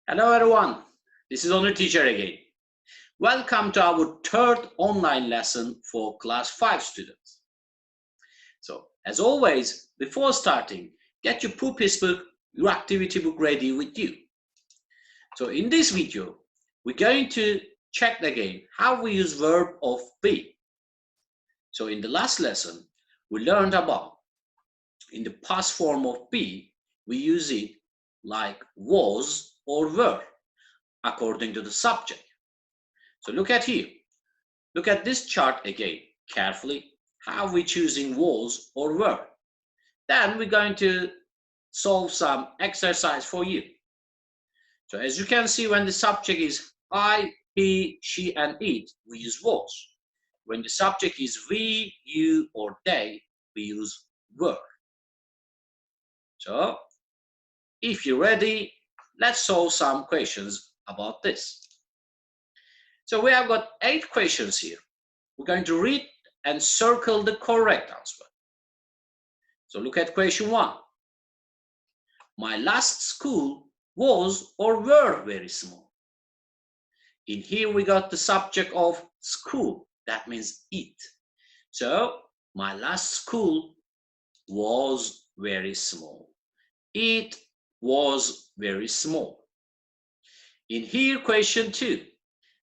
Hello everyone, this is Onur teacher again. Welcome to our third online lesson for class 5 students. So as always, before starting, get your pupils book, your activity book ready with you. So in this video, we're going to check again how we use verb of be. So in the last lesson, we learned about in the past form of be, we use it like was or were according to the subject. So look at here. Look at this chart again carefully. How we choosing was or were. Then we're going to solve some exercise for you. So as you can see, when the subject is I, he, she, and it, we use was. When the subject is we, you, or they, we use were. So if you're ready, let's solve some questions about this. So we have got 8 questions here. We're going to read and circle the correct answer. So look at question 1. My last school was or were very small. In here we got the subject of school. That means it. So my last school was very small. It was very small. In here question 2.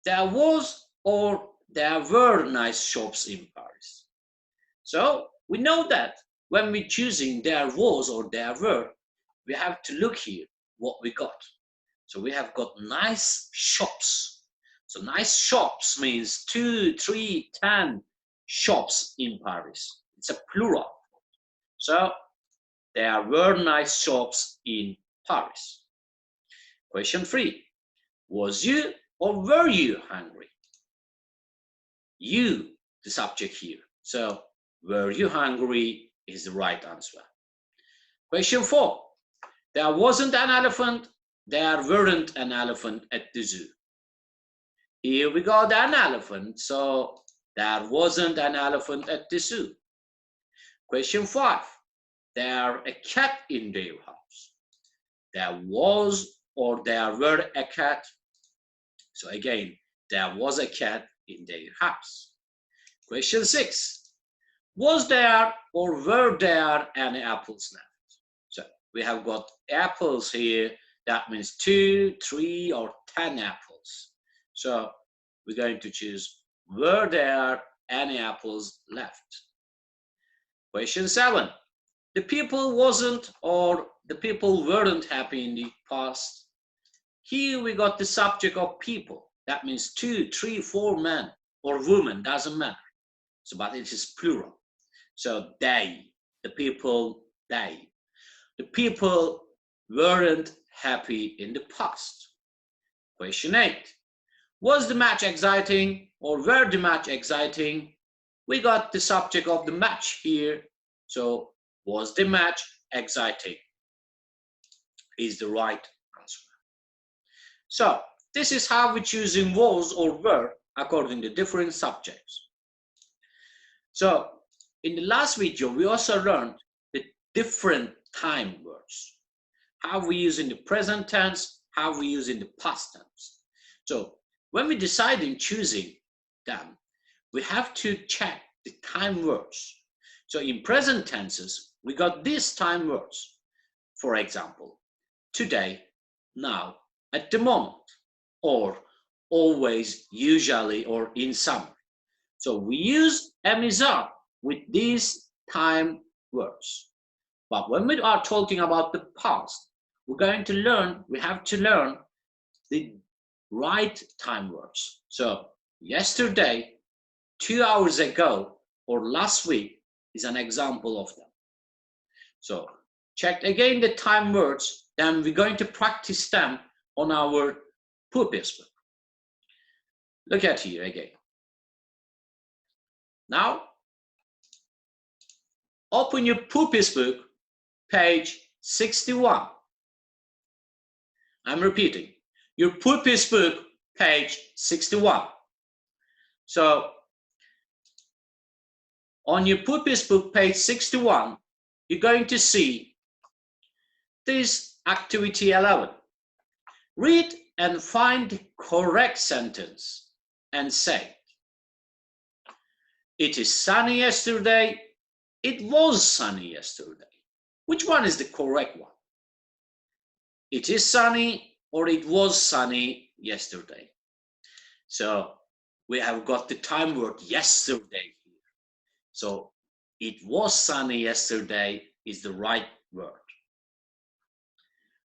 There was or there were nice shops in Paris. So we know that when we're choosing there was or there were, we have to look here what we got. So we have got nice shops. So nice shops means 2, 3, 10 shops in Paris. It's a plural. So there were nice shops in Paris. Question 3. Was you or were you hungry? You, the subject here. So were you hungry is the right answer. Question 4. There wasn't an elephant. There weren't an elephant at the zoo. Here we got an elephant. So there wasn't an elephant at the zoo. Question 5. There a cat in their house. There was or there were a cat. So again, there was a cat in their house. Question 6. Was there or were there any apples left? So we have got apples here. That means 2, 3, or 10 apples. So we're going to choose were there any apples left? Question 7. The people wasn't or the people weren't happy in the past. Here we got the subject of people. That means 2, 3, 4 men or women, doesn't matter. So, but it is plural. So they, the people, they. The people weren't happy in the past. Question 8. Was the match exciting or were the match exciting? We got the subject of the match here. So was the match exciting? Is the right answer. So this is how we're choosing was or were according to different subjects. So in the last video, we also learned the different time words. How we use in the present tense, how we use in the past tense. So when we decide in choosing them, we have to check the time words. So in present tenses, we got these time words. For example, today, now, at the moment, or always, usually, or in summer. So we use MSR with these time words. But when we are talking about the past, we have to learn the right time words. So yesterday, 2 hours ago, or last week is an example of them. So check again the time words, then we're going to practice them on our pupils book. Look at here again. Now, open your pupils book, page 61. I'm repeating. Your purpose book, page 61. So, on your purpose book, page 61, you're going to see this activity 11. Read and find the correct sentence and say, it is sunny yesterday. It was sunny yesterday. Which one is the correct one? It is sunny or it was sunny yesterday. So we have got the time word yesterday here. So it was sunny yesterday is the right word.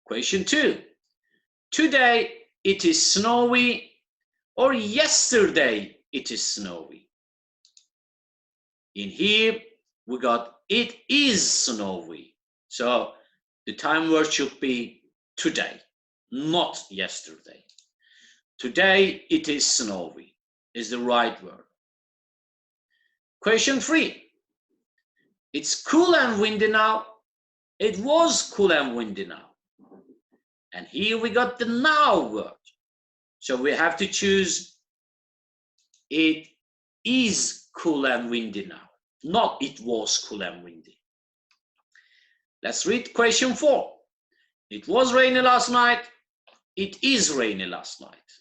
Question 2. Today it is snowy or yesterday it is snowy. In here we got it is snowy. So the time word should be today, not yesterday. Today it is snowy is the right word. Question 3. It's cool and windy now. It was cool and windy now. And here we got the now word. So we have to choose it is cool and windy now, not it was cool and windy. Let's read question 4. It was rainy last night. It is rainy last night.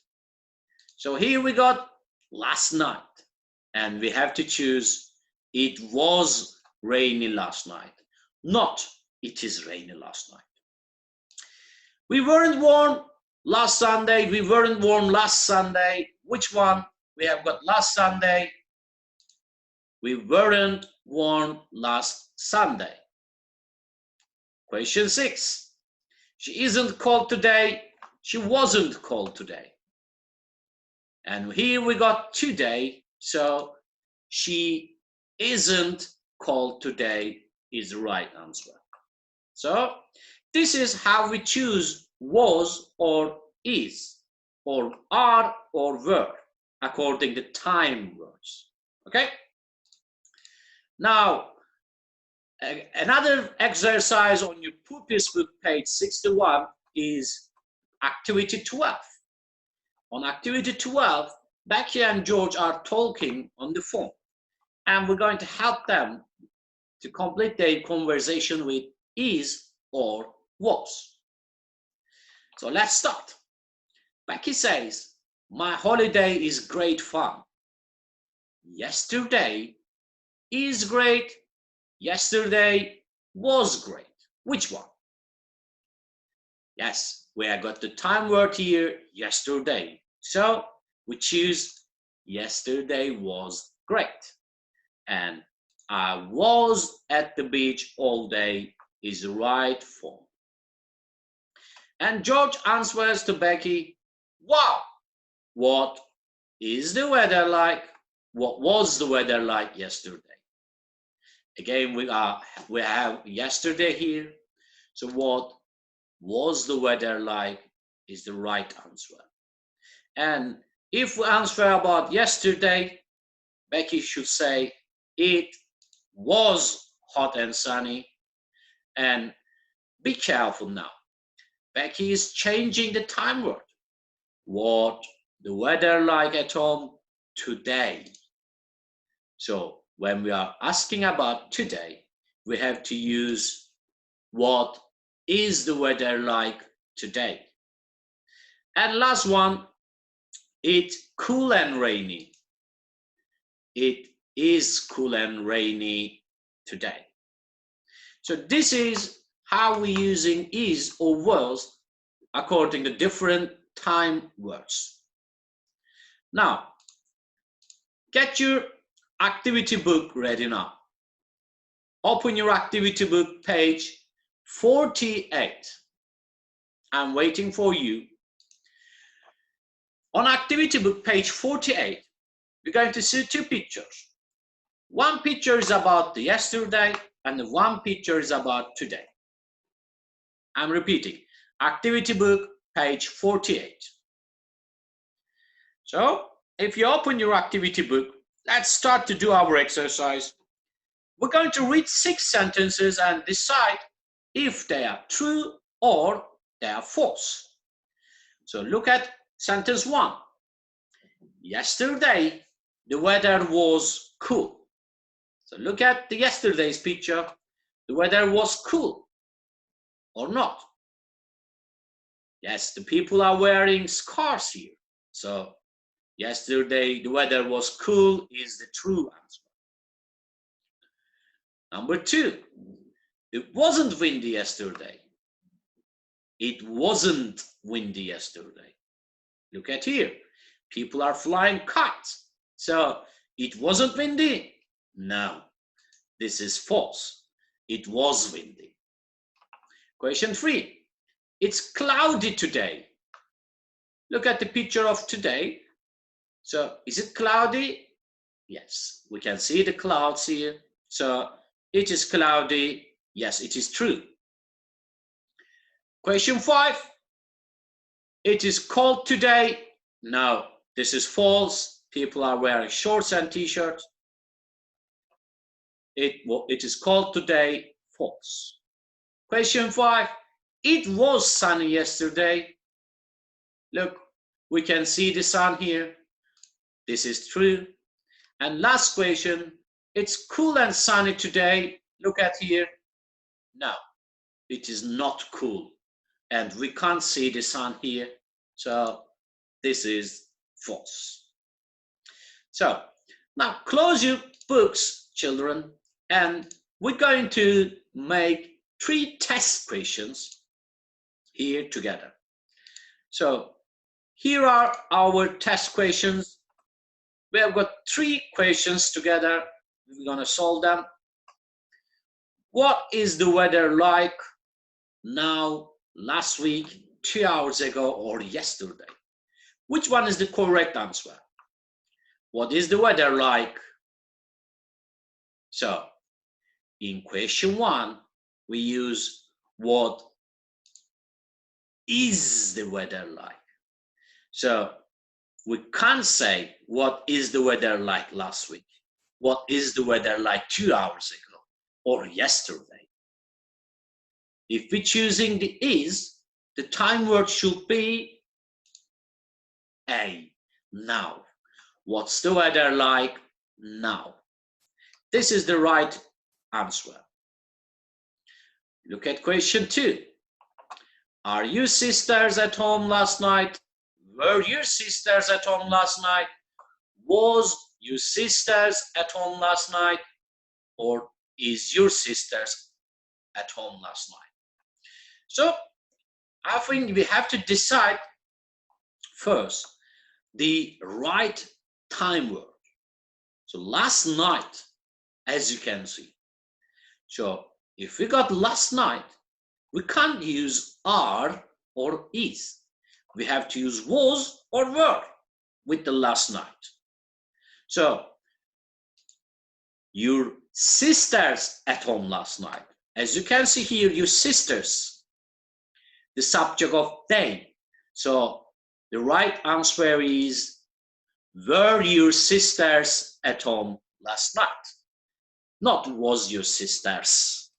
So here we got last night. And we have to choose it was rainy last night, not it is rainy last night. We weren't warm last Sunday. We weren't warm last Sunday. Which one? We have got last Sunday. We weren't warm last Sunday. Question 6. She isn't cold today. She wasn't cold today. And here we got today. So she isn't cold today is the right answer. So this is how we choose was or is or are or were according to time words. Okay? Now, another exercise on your purpose book, page 61, is activity 12. On activity 12, Becky and George are talking on the phone, and we're going to help them to complete their conversation with is or was. So let's start. Becky says, my holiday is great fun. Yesterday is great. Yesterday was great. Which one? Yes, we have got the time word here, yesterday. So we choose yesterday was great. And I was at the beach all day is the right form. And George answers to Becky, wow, what is the weather like? What was the weather like yesterday? Again, we have yesterday here. So what was the weather like is the right answer. And if we answer about yesterday, Becky should say it was hot and sunny. And be careful now. Becky is changing the time word. What the weather like at home today. So when we are asking about today, we have to use what is the weather like today. And last one, it's cool and rainy. It is cool and rainy today. So this is how we're using is or was according to different time words. Now, get your activity book ready now. Open your activity book, page 48. I'm waiting for you. On activity book, page 48, we're going to see two pictures. One picture is about the yesterday and one picture is about today. I'm repeating, activity book, page 48. So, if you open your activity book, let's start to do our exercise. We're going to read 6 sentences and decide if they are true or they are false. So look at sentence 1. Yesterday, the weather was cool. So look at the yesterday's picture. The weather was cool or not? Yes, the people are wearing scarves here. So yesterday, the weather was cool is the true answer. Number 2, it wasn't windy yesterday. It wasn't windy yesterday. Look at here. People are flying kites. So it wasn't windy? No, this is false. It was windy. Question 3. It's cloudy today. Look at the picture of today. So is it cloudy? Yes, we can see the clouds here. So it is cloudy. Yes, it is true. Question 5. It is cold today. No, this is false. People are wearing shorts and t-shirts. It is cold today. False. Question 5. It was sunny yesterday. Look, we can see the sun here. This is true. And last question. It's cool and sunny today. Look at here. No, it is not cool. And we can't see the sun here. So this is false. So now close your books, children, and we're going to make 3 test questions here together. So here are our test questions. We have got 3 questions together. We're going to solve them. What is the weather like now, last week, 2 hours ago, or yesterday? Which one is the correct answer? What is the weather like? So in question 1, we use what is the weather like. So we can't say what is the weather like last week, what is the weather like 2 hours ago or yesterday. If we're choosing the is, the time word should be a, now. What's the weather like now? This is the right answer. Look at question 2. Are you sisters at home last night? Were your sisters at home last night? Was your sisters at home last night? Or is your sisters at home last night? So I think we have to decide first the right time word. So last night, as you can see. So if we got last night, we can't use are or is. We have to use was or were with the last night. So your sisters at home last night. As you can see here, your sisters, the subject of they. So the right answer is, were your sisters at home last night? Not was your sisters.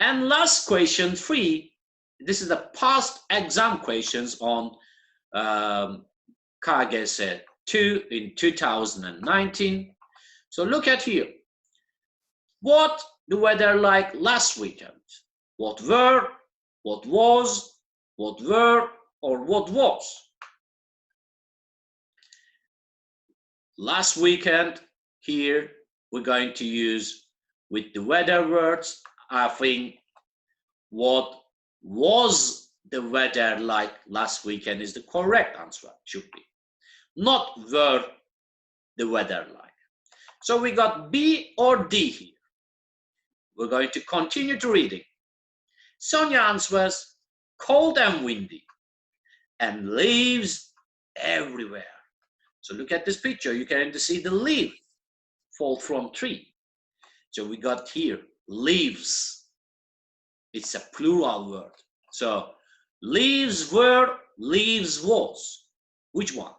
And last question 3, this is the past exam questions on KGS 2 in 2019. So look at here. What the weather like last weekend? What were, what was, what were, or what was? Last weekend, here we're going to use with the weather words. I think what was the weather like last weekend is the correct answer, should be. Not were the weather like. So we got B or D here. We're going to continue to reading. Sonia answers, cold and windy, and leaves everywhere. So look at this picture. You can see the leaf fall from tree. So we got here leaves. It's a plural word. So leaves were, leaves was. Which one?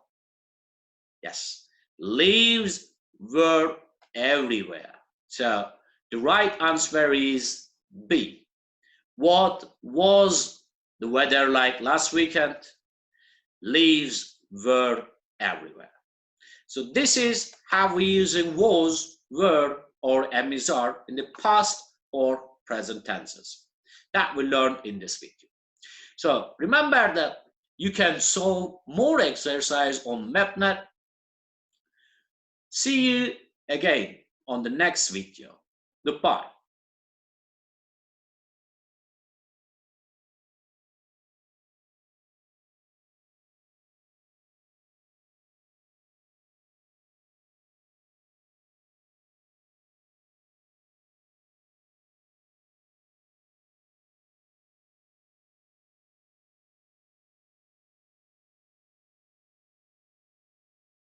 Yes, leaves were everywhere. So the right answer is B. What was the weather like last weekend, leaves were everywhere. So this is how we're using was, were, or are in the past or present tenses that we learned in this video. So remember that you can solve more exercise on MapNet. See you again on the next video. Goodbye.